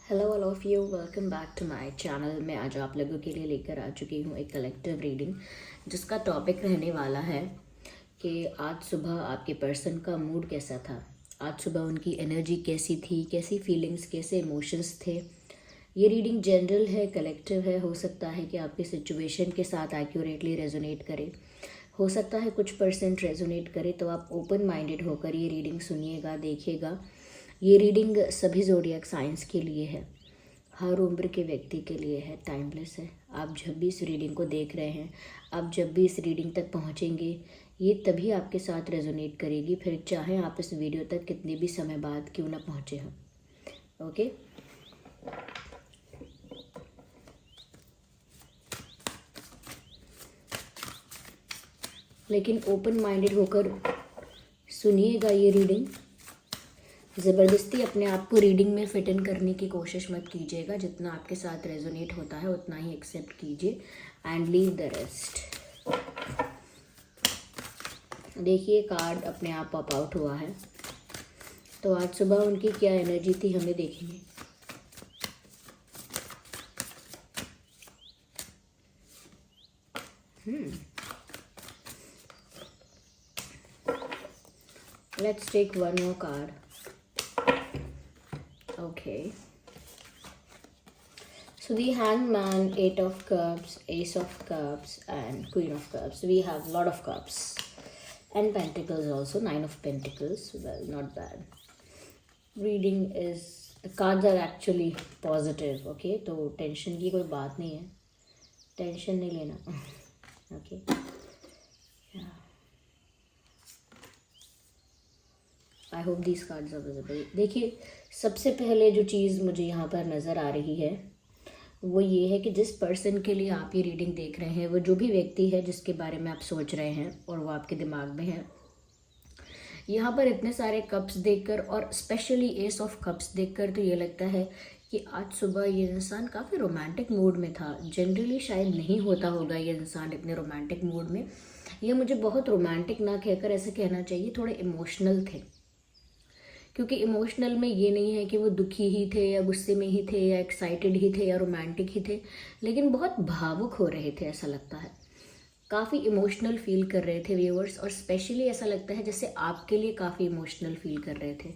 Hello all of you, welcome back to my channel. मैं आज आप लोगों के लिए लेकर आ चुकी हूँ एक कलेक्टिव रीडिंग, जिसका टॉपिक रहने वाला है कि आज सुबह आपके पर्सन का मूड कैसा था। आज सुबह उनकी एनर्जी कैसी थी, कैसी फीलिंग्स, कैसे इमोशंस थे। ये रीडिंग जनरल है, कलेक्टिव है। हो सकता है कि आपकी सिचुएशन के साथ एक्यूरेटली रेजोनेट करे, हो सकता है कुछ परसेंट रेजोनेट करे। तो आप ओपन माइंडेड होकर ये रीडिंग सुनिएगा, देखिएगा। ये रीडिंग सभी ज़ोडिएक साइंस के लिए है, हर उम्र के व्यक्ति के लिए है, टाइमलेस है। आप जब भी इस रीडिंग को देख रहे हैं, आप जब भी इस रीडिंग तक पहुंचेंगे, ये तभी आपके साथ रेजोनेट करेगी, फिर चाहे आप इस वीडियो तक कितने भी समय बाद क्यों ना पहुंचे हों। ओके, लेकिन ओपन माइंडेड होकर सुनिएगा ये रीडिंग। ज़बरदस्ती अपने आप को रीडिंग में फिट इन करने की कोशिश मत कीजिएगा। जितना आपके साथ रेजोनेट होता है उतना ही एक्सेप्ट कीजिए एंड लीव द रेस्ट। देखिए, कार्ड अपने आप पॉप आउट हुआ है। तो आज सुबह उनकी क्या एनर्जी थी हमें देखेंगे। Let's take one more card. Okay. So the Hangman, Eight of Cups, Ace of Cups, and Queen of Cups. We have lot of cups and Pentacles also. Nine of Pentacles. Well, not bad. Reading is, the cards are actually positive. Okay, तो tension की कोई बात नहीं है, tension नहीं लेना। Okay. I hope these cards are visible. देखिए, सबसे पहले जो चीज़ मुझे यहाँ पर नज़र आ रही है वो ये है कि जिस पर्सन के लिए आप ये रीडिंग देख रहे हैं, वो जो भी व्यक्ति है जिसके बारे में आप सोच रहे हैं और वो आपके दिमाग में है, यहाँ पर इतने सारे कप्स देखकर और स्पेशली एस ऑफ कप्स देखकर तो ये लगता है कि आज सुबह ये इंसान काफ़ी रोमांटिक मूड में था। जनरली शायद नहीं होता होगा ये इंसान इतने रोमांटिक मूड में। ये मुझे बहुत रोमांटिक ना कहकर ऐसे कहना चाहिए, थोड़े इमोशनल थे। क्योंकि इमोशनल में ये नहीं है कि वो दुखी ही थे या गुस्से में ही थे या एक्साइटेड ही थे या रोमांटिक ही थे, लेकिन बहुत भावुक हो रहे थे, ऐसा लगता है। काफ़ी इमोशनल फील कर रहे थे व्यूअर्स, और स्पेशली ऐसा लगता है जैसे आपके लिए काफ़ी इमोशनल फील कर रहे थे।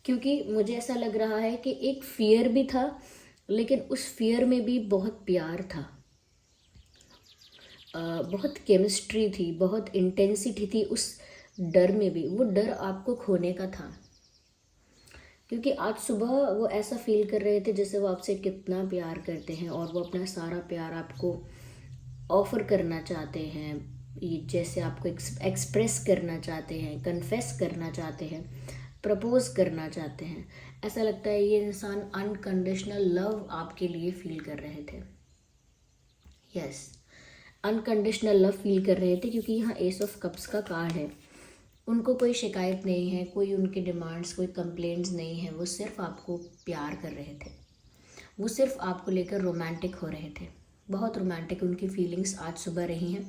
क्योंकि मुझे ऐसा लग रहा है कि एक फियर भी था, लेकिन उस फियर में भी बहुत प्यार था, बहुत केमिस्ट्री थी, बहुत इंटेंसिटी थी उस डर में भी। वो डर आपको खोने का था, क्योंकि आज सुबह वो ऐसा फील कर रहे थे जैसे वो आपसे कितना प्यार करते हैं और वो अपना सारा प्यार आपको ऑफर करना चाहते हैं, ये जैसे आपको एक्सप्रेस करना चाहते हैं, कन्फेस करना चाहते हैं, प्रपोज करना चाहते हैं। ऐसा लगता है ये इंसान अनकंडीशनल लव आपके लिए फील कर रहे थे। यस, अनकंडीशनल लव फील कर रहे थे, क्योंकि यहाँ एस ऑफ कप्स का कार्ड है। उनको कोई शिकायत नहीं है, कोई उनके डिमांड्स, कोई कंप्लेंट्स नहीं है। वो सिर्फ आपको प्यार कर रहे थे, वो सिर्फ आपको लेकर रोमांटिक हो रहे थे। बहुत रोमांटिक उनकी फीलिंग्स आज सुबह रही हैं,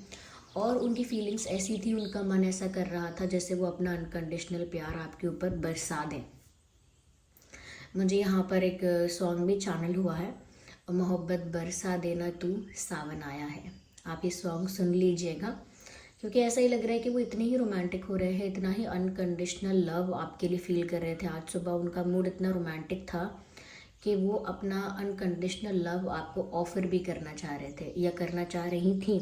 और उनकी फीलिंग्स ऐसी थी, उनका मन ऐसा कर रहा था जैसे वो अपना अनकंडीशनल प्यार आपके ऊपर बरसा दें। मुझे यहाँ पर एक सॉन्ग भी चैनल हुआ है, मोहब्बत बरसा देना तू सावन आया है। आप ये सॉन्ग सुन लीजिएगा, क्योंकि ऐसा ही लग रहा है कि वो इतने ही रोमांटिक हो रहे हैं, इतना ही अनकंडीशनल लव आपके लिए फील कर रहे थे। आज सुबह उनका मूड इतना रोमांटिक था कि वो अपना अनकंडीशनल लव आपको ऑफर भी करना चाह रहे थे या करना चाह रही थी।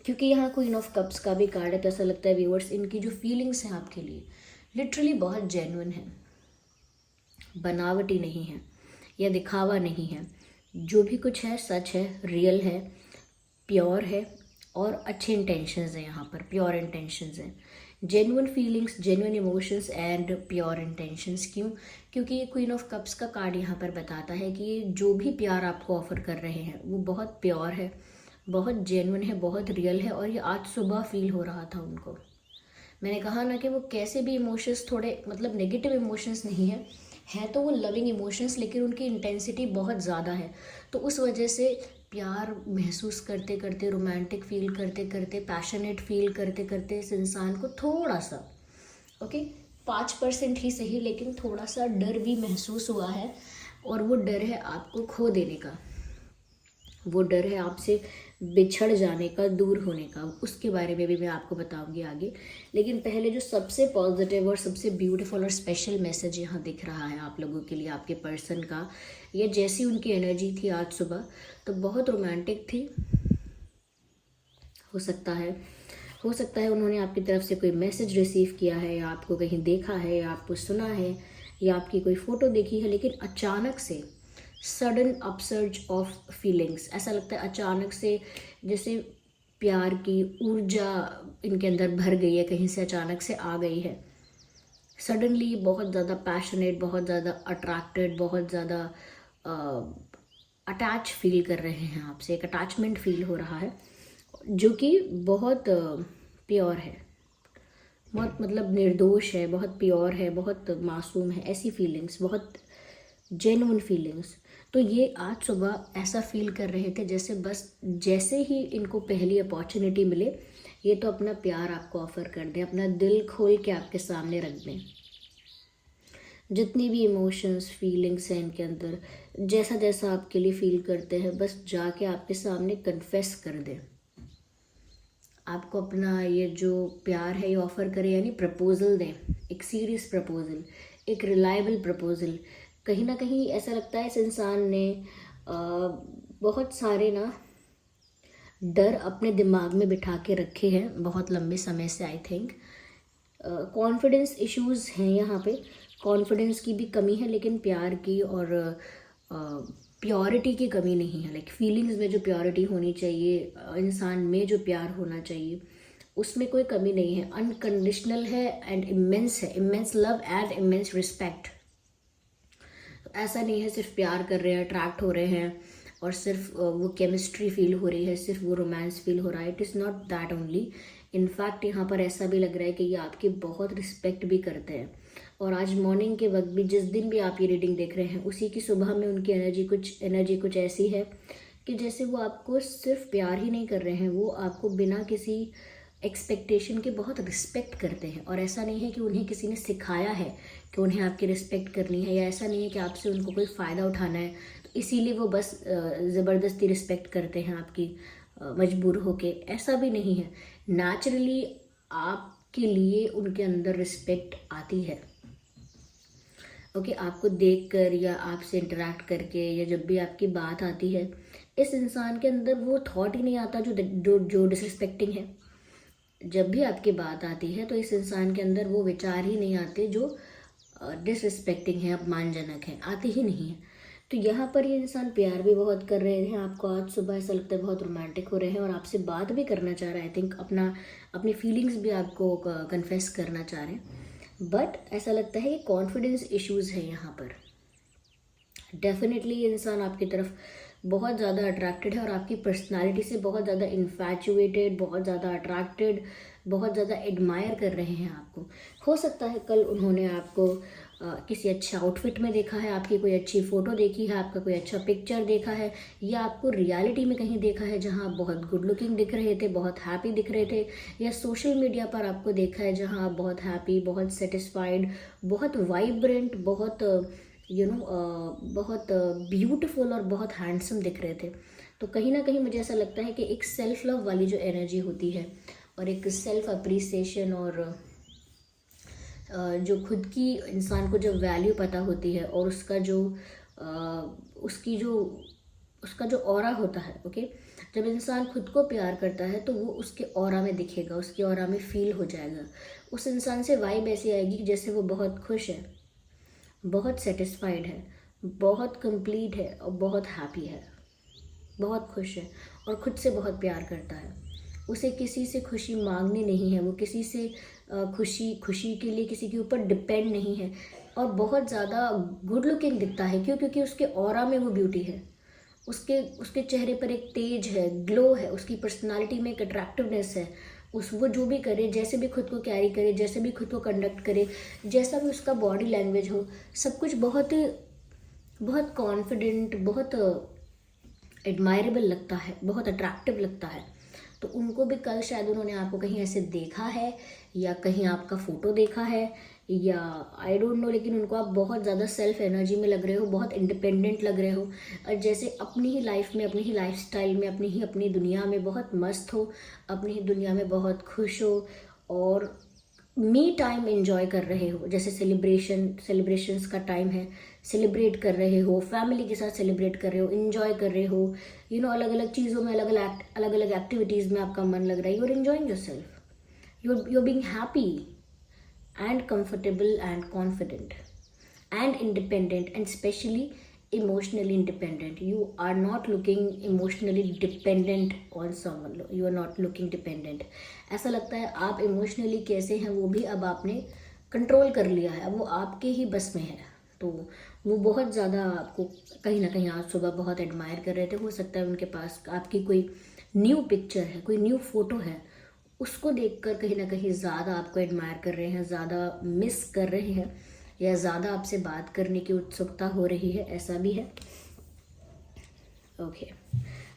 क्योंकि यहाँ क्वीन ऑफ कप्स का भी कार्ड है, तो ऐसा लगता है व्यूअर्स, इनकी जो फीलिंग्स हैं आपके लिए लिटरली बहुत जेन्युइन है, बनावटी नहीं है या दिखावा नहीं है। जो भी कुछ है सच है, रियल है, प्योर है, और अच्छे इंटेंशंस हैं। यहाँ पर प्योर इंटेंशंस हैं, genuine feelings, genuine emotions and pure intentions. क्यों? क्योंकि ये क्वीन ऑफ कप्स का कार्ड यहाँ पर बताता है कि ये जो भी प्यार आपको ऑफर कर रहे हैं वो बहुत प्योर है, बहुत जेन्युइन है, बहुत रियल है। और ये आज सुबह फील हो रहा था उनको। मैंने कहा ना कि वो कैसे भी इमोशंस, थोड़े मतलब नेगेटिव इमोशंस नहीं है तो वो लविंग इमोशंस, लेकिन उनकी इंटेंसिटी बहुत ज़्यादा है। तो उस वजह से प्यार महसूस करते करते, रोमांटिक फील करते करते, पैशनेट फील करते करते इस इंसान को थोड़ा सा 5% ही सही, लेकिन थोड़ा सा डर भी महसूस हुआ है। और वो डर है आपको खो देने का, वो डर है आपसे बिछड़ जाने का, दूर होने का। उसके बारे में भी मैं आपको बताऊंगी आगे। लेकिन पहले जो सबसे पॉजिटिव और सबसे ब्यूटीफुल और स्पेशल मैसेज यहाँ दिख रहा है आप लोगों के लिए, आपके पर्सन का, या जैसी उनकी एनर्जी थी आज सुबह, तो बहुत रोमांटिक थी। हो सकता है उन्होंने आपकी तरफ से कोई मैसेज रिसीव किया है, या आपको कहीं देखा है, या आपको सुना है, या आपकी कोई फ़ोटो देखी है, लेकिन अचानक से सडन अपसर्ज ऑफ फीलिंग्स, ऐसा लगता है अचानक से जैसे प्यार की ऊर्जा इनके अंदर भर गई है, कहीं से अचानक से आ गई है। सडनली बहुत ज़्यादा पैशनेट, बहुत ज़्यादा अट्रैक्टेड, बहुत ज़्यादा अटैच फील कर रहे हैं आपसे, एक अटैचमेंट फील हो रहा है जो कि बहुत प्योर है, बहुत मतलब निर्दोष है, बहुत प्योर है, बहुत मासूम है। ऐसी फीलिंग्स, बहुत जेन्युइन फीलिंग्स। तो ये आज सुबह ऐसा फील कर रहे थे जैसे बस जैसे ही इनको पहली अपॉर्चुनिटी मिले, ये तो अपना प्यार आपको ऑफर कर दें, अपना दिल खोल के आपके सामने रख दें। जितनी भी इमोशंस, फीलिंग्स हैं इनके अंदर, जैसा जैसा आपके लिए फील करते हैं, बस जाके आपके सामने कन्फेस कर दें। आपको अपना ये जो प्यार है ये ऑफ़र करें, यानी प्रपोज़ल दें, एक सीरियस प्रपोज़ल, एक रिलायबल प्रपोज़ल। कहीं ना कहीं ऐसा लगता है इस इंसान ने बहुत सारे ना डर अपने दिमाग में बिठा के रखे हैं बहुत लंबे समय से। आई थिंक कॉन्फिडेंस इश्यूज़ हैं यहाँ पे, कॉन्फिडेंस की भी कमी है, लेकिन प्यार की और प्योरिटी की कमी नहीं है। लाइक फीलिंग्स में जो प्योरिटी होनी चाहिए, इंसान में जो प्यार होना चाहिए, उसमें कोई कमी नहीं है। अनकंडीशनल है एंड इमेंस है, immense love and immense respect. ऐसा नहीं है सिर्फ प्यार कर रहे हैं, अट्रैक्ट हो रहे हैं और सिर्फ वो केमिस्ट्री फील हो रही है, सिर्फ वो रोमांस फील हो रहा है। It is not that only. In fact यहाँ पर ऐसा भी लग रहा है कि ये आपकी बहुत रिस्पेक्ट भी करते हैं। और आज मॉर्निंग के वक्त भी, जिस दिन भी आप ये रीडिंग देख रहे हैं, उसी की सुबह में उनकी एनर्जी कुछ ऐसी है कि जैसे वो आपको सिर्फ प्यार ही नहीं कर रहे हैं, वो आपको बिना किसी एक्सपेक्टेशन के बहुत रिस्पेक्ट करते हैं। और ऐसा नहीं है कि उन्हें किसी ने सिखाया है कि उन्हें आपकी रिस्पेक्ट करनी है, या ऐसा नहीं है कि आपसे उनको कोई फ़ायदा उठाना है तो इसीलिए वो बस ज़बरदस्ती रिस्पेक्ट करते हैं आपकी, मजबूर होके। ऐसा भी नहीं है, नेचुरली आपके लिए उनके अंदर रिस्पेक्ट आती है। ओके, आपको देखकर या आपसे इंटरेक्ट करके, या जब भी आपकी बात आती है, इस इंसान के अंदर वो थॉट ही नहीं आता जो डिसरिस्पेक्टिंग है। जब भी आपकी बात आती है तो इस इंसान के अंदर वो विचार ही नहीं आते जो डिसरिस्पेक्टिंग है, अपमानजनक है, आते ही नहीं है। तो यहाँ पर ये इंसान प्यार भी बहुत कर रहे हैं आपको। आज सुबह ऐसा लगता है बहुत रोमांटिक हो रहे हैं और आपसे बात भी करना चाह रहे हैं। आई थिंक अपनी फीलिंग्स भी आपको कन्फेस करना चाह रहे हैं। बट ऐसा लगता है कि कॉन्फिडेंस इश्यूज़ है यहाँ पर। डेफिनेटली ये इंसान आपकी तरफ बहुत ज़्यादा अट्रैक्टेड है और आपकी पर्सनालिटी से बहुत ज़्यादा इन्फैचुएटेड, बहुत ज़्यादा अट्रैक्टेड, बहुत ज़्यादा एडमायर कर रहे हैं आपको। हो सकता है कल उन्होंने आपको किसी अच्छे आउटफिट में देखा है, आपकी कोई अच्छी फ़ोटो देखी है, आपका कोई अच्छा पिक्चर देखा है, या आपको रियलिटी में कहीं देखा है जहाँ आप बहुत गुड लुकिंग दिख रहे थे, बहुत हैप्पी दिख रहे थे, या सोशल मीडिया पर आपको देखा है जहाँ आप बहुत हैप्पी, बहुत सेटिस्फाइड, बहुत वाइब्रेंट, बहुत बहुत ब्यूटीफुल और बहुत हैंडसम दिख रहे थे। तो कहीं ना कहीं मुझे ऐसा लगता है कि एक सेल्फ लव वाली जो एनर्जी होती है, और एक सेल्फ अप्रिसिएशन, और जो खुद की इंसान को जब वैल्यू पता होती है, और उसका जो ऑरा होता है, ओके, जब इंसान खुद को प्यार करता है तो वो उसके ऑरा में दिखेगा, उसके ऑरा में फील हो जाएगा। उस इंसान से वाइब ऐसी आएगी कि जैसे वो बहुत खुश है, बहुत सेटिस्फाइड है, बहुत कंप्लीट है और बहुत हैप्पी है, बहुत खुश है और खुद से बहुत प्यार करता है। उसे किसी से खुशी मांगनी नहीं है, वो किसी से खुशी के लिए किसी के ऊपर डिपेंड नहीं है, और बहुत ज़्यादा गुड लुकिंग दिखता है। क्यों? क्योंकि उसके ऑरा में वो ब्यूटी है, उसके चेहरे पर एक तेज है, ग्लो है, उसकी पर्सनालिटी में एक अट्रैक्टिवनेस है। वो जो भी करे, जैसे भी खुद को कैरी करे, जैसे भी खुद को कंडक्ट करे, जैसा भी उसका बॉडी लैंग्वेज हो, सब कुछ बहुत बहुत कॉन्फिडेंट, बहुत एडमायरेबल लगता है, बहुत अट्रैक्टिव लगता है। तो उनको भी कल शायद उन्होंने आपको कहीं ऐसे देखा है, या कहीं आपका फ़ोटो देखा है, या आई डोंट नो, लेकिन उनको आप बहुत ज़्यादा सेल्फ एनर्जी में लग रहे हो, बहुत इंडिपेंडेंट लग रहे हो, और जैसे अपनी ही लाइफ में, अपनी ही लाइफस्टाइल में, अपनी दुनिया में बहुत मस्त हो, अपनी ही दुनिया में बहुत खुश हो, और मी टाइम एंजॉय कर रहे हो। जैसे सेलिब्रेशंस का टाइम है, सेलिब्रेट कर रहे हो, फैमिली के साथ सेलिब्रेट कर रहे हो, एंजॉय कर रहे हो, अलग अलग चीज़ों में, अलग अलग एक्टिविटीज़ में आपका मन लग रहा है। You are enjoying yourself, you're being happy and comfortable and confident and independent, and especially emotionally independent. You are not looking emotionally dependent on someone. You are not looking dependent. ऐसा लगता है आप emotionally कैसे हैं वो भी अब आपने कंट्रोल कर लिया है, अब वो आपके ही बस में है। तो वो बहुत ज़्यादा आपको कहीं ना कहीं आज सुबह बहुत एडमायर कर रहे थे। हो सकता है उनके पास आपकी कोई न्यू पिक्चर है, कोई न्यू फोटो है, उसको देखकर कहीं ना कहीं ज़्यादा आपको एडमायर कर रहे हैं, ज़्यादा मिस कर रहे हैं, या ज़्यादा आपसे बात करने की उत्सुकता हो रही है, ऐसा भी है। ओके,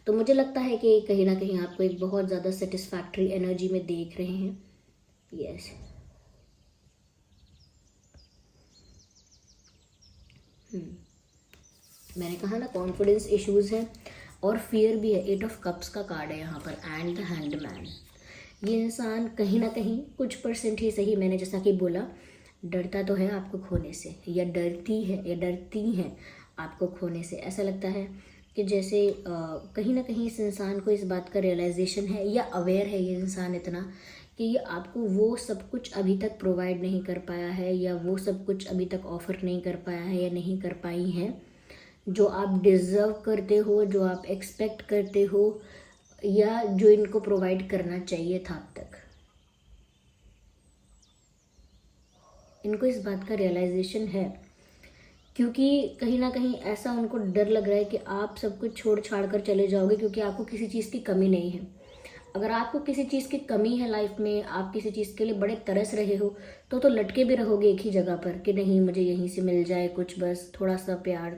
तो मुझे लगता है कि कहीं ना कहीं आपको एक बहुत ज़्यादा सेटिस्फैक्ट्री एनर्जी में देख रहे हैं। यस, मैंने कहा ना कॉन्फिडेंस इश्यूज है और फियर भी है। 8 ऑफ कप्स का कार्ड है यहाँ पर, एंड द हैंडमैन। ये इंसान कहीं ना कहीं कुछ परसेंट ही सही, मैंने जैसा कि बोला, डरता तो है आपको खोने से, या डरती है या डरती हैं आपको खोने से। ऐसा लगता है कि जैसे कहीं ना कहीं इस इंसान को इस बात का रियलाइजेशन है, या अवेयर है ये इंसान इतना कि ये आपको वो सब कुछ अभी तक प्रोवाइड नहीं कर पाया है, या वो सब कुछ अभी तक ऑफर नहीं कर पाया है, या नहीं कर पाई हैं जो आप डिज़र्व करते हो, जो आप एक्सपेक्ट करते हो, या जो इनको प्रोवाइड करना चाहिए था अब तक। इनको इस बात का रियलाइजेशन है, क्योंकि कहीं ना कहीं ऐसा उनको डर लग रहा है कि आप सब कुछ छोड़ छाड़ कर चले जाओगे, क्योंकि आपको किसी चीज़ की कमी नहीं है। अगर आपको किसी चीज़ की कमी है लाइफ में, आप किसी चीज़ के लिए बड़े तरस रहे हो, तो लटके भी रहोगे एक ही जगह पर कि नहीं, मुझे यहीं से मिल जाए कुछ, बस थोड़ा सा प्यार,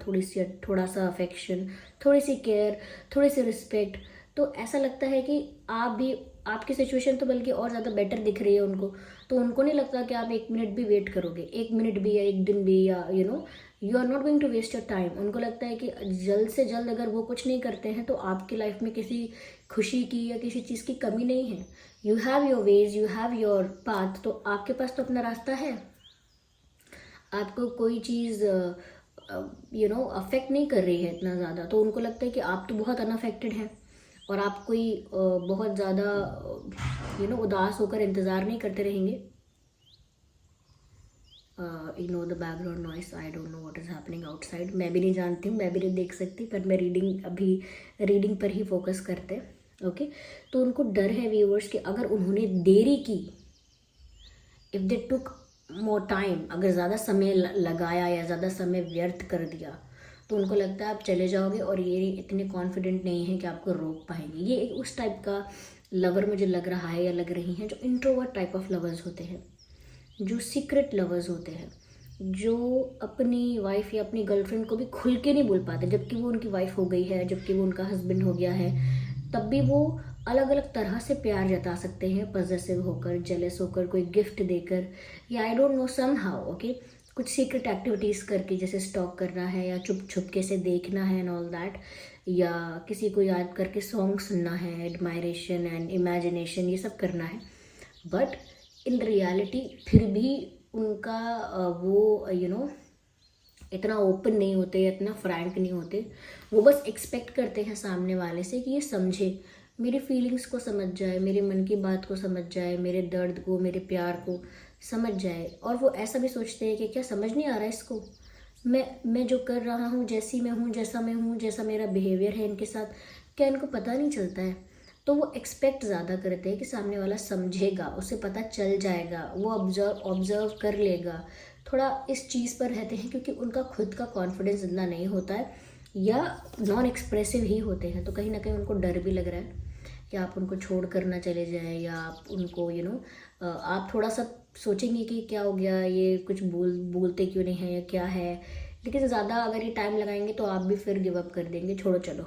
थोड़ा सा अफेक्शन, थोड़ी सी केयर, थोड़ी सी रिस्पेक्ट। तो ऐसा लगता है कि आप भी, आपकी सिचुएशन तो बल्कि और ज़्यादा बेटर दिख रही है उनको, तो उनको नहीं लगता कि आप 1 मिनट भी वेट करोगे, 1 मिनट भी या 1 दिन भी, या you are not going to waste your time. उनको लगता है कि जल्द से जल्द अगर वो कुछ नहीं करते हैं तो आपकी लाइफ में किसी खुशी की या किसी चीज़ की कमी नहीं है। You have your ways, you have your path, तो आपके पास तो अपना रास्ता है। आपको कोई चीज़ अफेक्ट नहीं कर रही है इतना ज़्यादा, तो उनको लगता है कि आप तो बहुत अनअफेक्टेड हैं, और आप कोई बहुत ज़्यादा उदास होकर इंतज़ार नहीं करते रहेंगे। Ignore the background noise, I don't know what is happening outside. मैं भी नहीं जानती हूँ, मैं भी नहीं देख सकती, पर मैं रीडिंग पर ही फोकस करते हैं। ओके, तो उनको डर है व्यूअर्स कि अगर उन्होंने देरी की, if they took more time, अगर ज़्यादा समय लगाया या ज़्यादा समय व्यर्थ कर दिया, तो उनको लगता है आप चले जाओगे, और ये इतने कॉन्फिडेंट नहीं है कि आपको रोक पाएंगे। ये एक उस टाइप का लवर मुझे लग रहा है या लग रही हैं, जो इंट्रोवर्ट टाइप ऑफ लवर्स होते हैं, जो सीक्रेट लवर्स होते हैं, जो अपनी वाइफ या अपनी गर्लफ्रेंड को भी खुल के नहीं बोल पाते, जबकि वो उनकी वाइफ हो गई है, जबकि वो उनका हस्बैंड हो गया है, तब भी वो अलग अलग तरह से प्यार जता सकते हैं, पॉजेसिव होकर, जेलस होकर, कोई गिफ्ट देकर, या I don't know somehow, okay, कुछ सीक्रेट एक्टिविटीज़ करके, जैसे स्टॉक करना है, या चुप छुप के से देखना है एंड ऑल दैट, या किसी को याद करके सॉन्ग सुनना है, एडमायरेशन एंड इमेजिनेशन, ये सब करना है। बट इन रियलिटी फिर भी उनका वो इतना ओपन नहीं होते, इतना फ्रैंक नहीं होते। वो बस एक्सपेक्ट करते हैं सामने वाले से कि ये समझे, मेरी फीलिंग्स को समझ जाए, मेरे मन की बात को समझ जाए, मेरे दर्द को, मेरे प्यार को समझ जाए। और वो ऐसा भी सोचते हैं कि क्या समझ नहीं आ रहा है इसको, मैं जो कर रहा हूँ, जैसी मैं हूँ, जैसा मेरा बिहेवियर है इनके साथ, क्या इनको पता नहीं चलता है। तो वो एक्सपेक्ट ज़्यादा करते हैं कि सामने वाला समझेगा, उसे पता चल जाएगा, वो ऑब्जर्व कर लेगा। थोड़ा इस चीज़ पर रहते हैं, क्योंकि उनका खुद का कॉन्फिडेंस इतना नहीं होता है, या नॉन एक्सप्रेसिव ही होते हैं। तो कहीं ना कहीं उनको डर भी लग रहा है कि आप उनको छोड़ कर ना चले जाएं, या आप उनको आप थोड़ा सा सोचेंगे कि क्या हो गया, ये कुछ बोलते क्यों नहीं है, या क्या है। लेकिन ज़्यादा अगर ये टाइम लगाएंगे तो आप भी फिर गिव अप कर देंगे, छोड़ो चलो,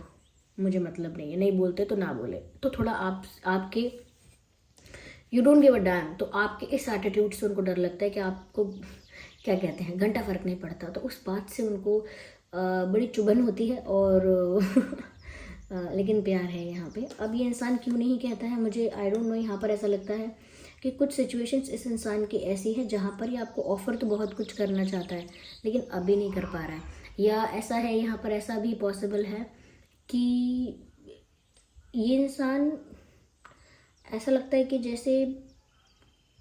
मुझे मतलब नहीं है, नहीं बोलते तो ना बोले। तो थोड़ा आपके you don't give a dam. तो आपके इस एटीट्यूड से उनको डर लगता है कि आपको क्या कहते हैं, घंटा फर्क नहीं पड़ता। तो उस बात से उनको बड़ी चुभन होती है और लेकिन प्यार है यहाँ पे। अब ये इंसान क्यों नहीं कहता है मुझे आई डोंट नो। यहाँ पर ऐसा लगता है कि कुछ सिचुएशंस इस इंसान की ऐसी है जहाँ पर ये आपको ऑफ़र तो बहुत कुछ करना चाहता है लेकिन अभी नहीं कर पा रहा है। या ऐसा है यहाँ पर, ऐसा भी पॉसिबल है कि ये इंसान ऐसा लगता है कि जैसे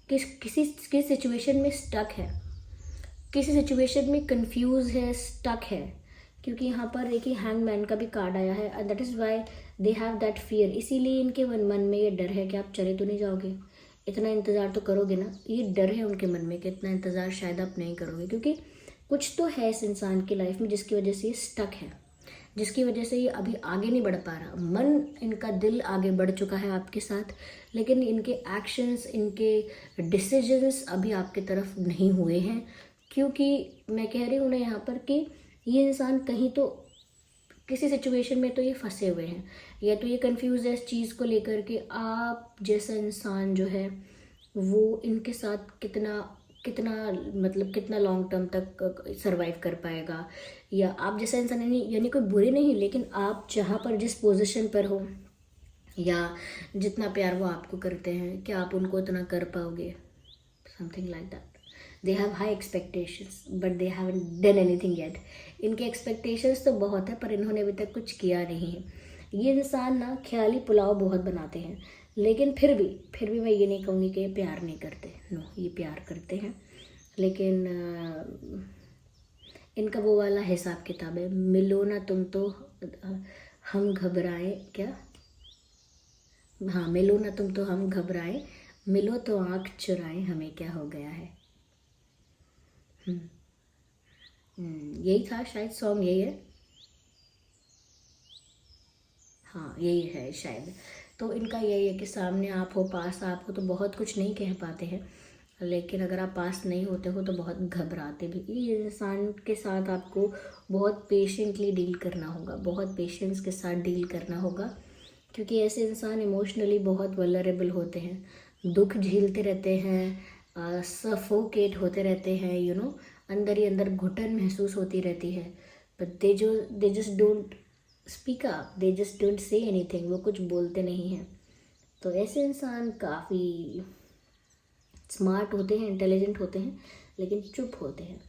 किसी सिचुएशन में स्टक है, किसी सिचुएशन में कंफ्यूज है, स्टक है। क्योंकि यहाँ पर एक ही हैंगमैन का भी कार्ड आया है and that is why they have that fear. इसीलिए इनके मन में ये डर है कि आप चले तो नहीं जाओगे, इतना इंतज़ार तो करोगे ना। ये डर है उनके मन में कि इतना इंतज़ार शायद आप नहीं करोगे, क्योंकि कुछ तो है इस इंसान की लाइफ में जिसकी वजह से ये स्टक है, जिसकी वजह से ये अभी आगे नहीं बढ़ पा रहा। मन, इनका दिल आगे बढ़ चुका है आपके साथ, लेकिन इनके एक्शंस, इनके डिसीजंस अभी आपके तरफ नहीं हुए हैं। क्योंकि मैं कह रही हूँ ना यहाँ पर कि ये इंसान कहीं तो किसी सिचुएशन में तो ये फंसे हुए हैं, या तो ये कंफ्यूज है इस चीज़ को लेकर कि आप जैसा इंसान जो है वो इनके साथ कितना कितना मतलब कितना लॉन्ग टर्म तक सरवाइव कर पाएगा। या आप जैसा इंसान, यानी कोई बुरे नहीं, लेकिन आप जहाँ पर जिस पोजीशन पर हो या जितना प्यार वो आपको करते हैं, क्या आप उनको उतना कर पाओगे, something like that. They have high expectations but they haven't done anything yet. इनके एक्सपेक्टेशंस तो बहुत है पर इन्होंने अभी तक कुछ किया नहीं है। ये इंसान ना ख्याली पुलाव बहुत बनाते हैं, लेकिन फिर भी मैं ये नहीं कहूँगी कि ये प्यार नहीं करते। नो, ये प्यार करते हैं, लेकिन इनका वो वाला हिसाब किताब है, मिलो ना तुम तो हम घबराएं, क्या, हाँ, मिलो ना तुम तो हम घबराएं, मिलो तो आँख चुराएं, हमें क्या हो गया है। यही था शायद, सॉन्ग यही है, हाँ यही है शायद। तो इनका यही है कि सामने आप हो, पास आप हो तो बहुत कुछ नहीं कह पाते हैं, लेकिन अगर आप पास नहीं होते हो तो बहुत घबराते भी। ये इंसान के साथ आपको बहुत पेशेंटली डील करना होगा, बहुत पेशेंस के साथ डील करना होगा, क्योंकि ऐसे इंसान इमोशनली बहुत वल्नरेबल होते हैं, दुख झेलते रहते हैं, सफोकेट होते रहते हैं, यू नो, अंदर ही अंदर घुटन महसूस होती रहती है। But they just don't speak up, they just don't say anything, वो कुछ बोलते नहीं हैं। तो ऐसे इंसान काफ़ी स्मार्ट होते हैं, इंटेलिजेंट होते हैं, लेकिन चुप होते हैं।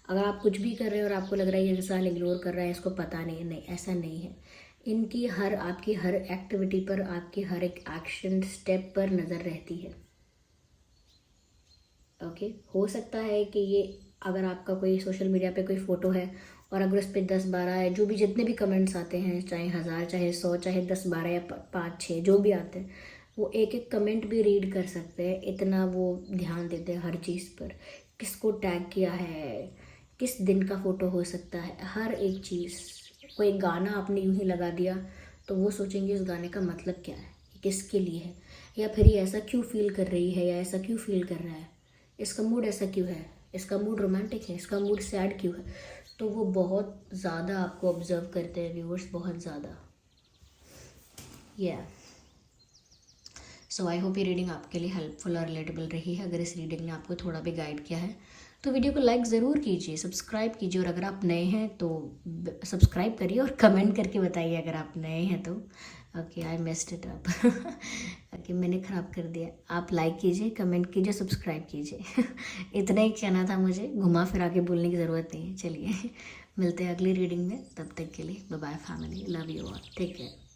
अगर आप कुछ भी कर रहे हैं और आपको लग रहा है ये इंसान इग्नोर कर रहा है, इसको पता नहीं है, नहीं, ऐसा नहीं है। इनकी आपकी हर एक्टिविटी पर, आपके हर एक एक्शन स्टेप पर नज़र रहती है। ओके, हो सकता है कि ये, अगर आपका कोई सोशल मीडिया पे कोई फ़ोटो है और अगर उस पर 10-12 है, जो भी जितने भी कमेंट्स आते हैं, चाहे 1000, चाहे 100, चाहे 10-12 या 5-6 जो भी आते हैं, वो एक एक कमेंट भी रीड कर सकते हैं। इतना वो ध्यान देते हैं हर चीज़ पर, किसको टैग किया है, किस दिन का फ़ोटो हो सकता है, हर एक चीज़। कोई गाना आपने यूं ही लगा दिया तो वो सोचेंगे इस गाने का मतलब क्या है, ये किसके लिए है, या फिर ये ऐसा क्यों फील कर रही है, या ऐसा क्यों फील कर रहा है, इसका मूड ऐसा क्यों है, इसका मूड रोमांटिक है, इसका मूड सैड क्यों है। तो वो बहुत ज़्यादा आपको ऑब्जर्व करते हैं व्यूअर्स, बहुत ज़्यादा। सो आई होप ये रीडिंग आपके लिए हेल्पफुल और रिलेटेबल रही है। अगर इस रीडिंग ने आपको थोड़ा भी गाइड किया है तो वीडियो को लाइक ज़रूर कीजिए, सब्सक्राइब कीजिए, और अगर आप नए हैं तो सब्सक्राइब करिए और कमेंट करके बताइए अगर आप नए हैं तो। Okay, I messed it up. Okay, मैंने ख़राब कर दिया। आप लाइक कीजिए, कमेंट कीजिए, सब्सक्राइब कीजिए। इतना ही कहना था मुझे, घुमा फिरा के बोलने की ज़रूरत नहीं है। चलिए मिलते हैं अगली रीडिंग में, तब तक के लिए bye bye family, love you all, take care.